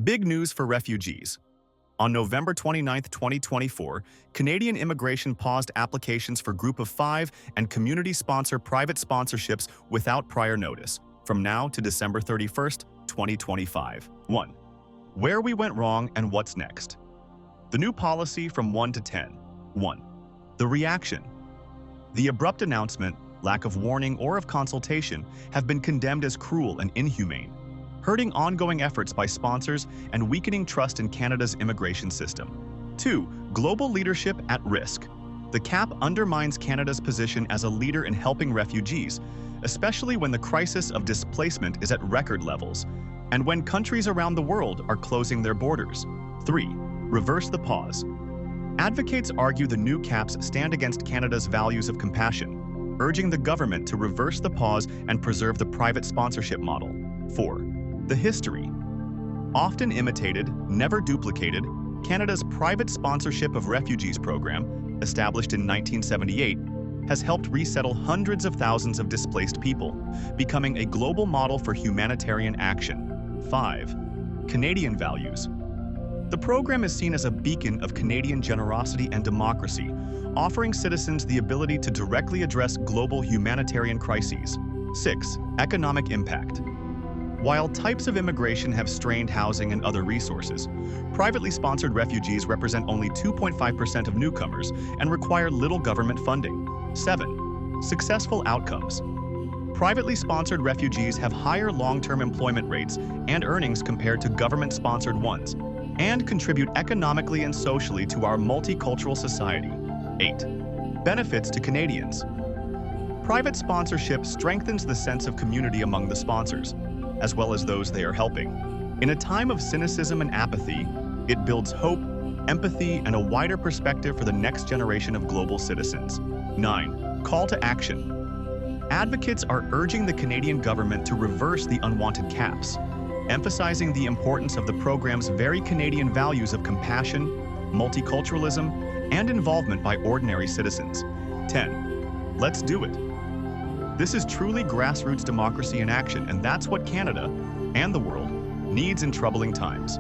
Big news for refugees. On November 29, 2024, Canadian immigration paused applications for Group of Five and community-sponsor private sponsorships without prior notice, from now to December 31, 2025. 1. Where we went wrong and what's next. The new policy from 1 to 10. 1. The reaction. The abrupt announcement, lack of warning or of consultation have been condemned as cruel and inhumane, hurting ongoing efforts by sponsors and weakening trust in Canada's immigration system. 2. Global leadership at risk. The cap undermines Canada's position as a leader in helping refugees, especially when the crisis of displacement is at record levels, and when countries around the world are closing their borders. 3. Reverse the pause. Advocates argue the new caps stand against Canada's values of compassion, urging the government to reverse the pause and preserve the private sponsorship model. 4. The history. Often imitated, never duplicated, Canada's private sponsorship of refugees program, established in 1978, has helped resettle hundreds of thousands of displaced people, becoming a global model for humanitarian action. 5. Canadian values. The program is seen as a beacon of Canadian generosity and democracy, offering citizens the ability to directly address global humanitarian crises. 6. Economic impact. While types of immigration have strained housing and other resources, privately sponsored refugees represent only 2.5% of newcomers and require little government funding. 7. Successful outcomes. Privately sponsored refugees have higher long-term employment rates and earnings compared to government-sponsored ones, and contribute economically and socially to our multicultural society. 8. Benefits to Canadians. Private sponsorship strengthens the sense of community among the sponsors, as well as those they are helping. In a time of cynicism and apathy, it builds hope, empathy, and a wider perspective for the next generation of global citizens. 9. Call to action. Advocates are urging the Canadian government to reverse the unwanted caps, emphasizing the importance of the program's very Canadian values of compassion, multiculturalism, and involvement by ordinary citizens. 10. Let's do it. This is truly grassroots democracy in action, and that's what Canada and the world needs in troubling times.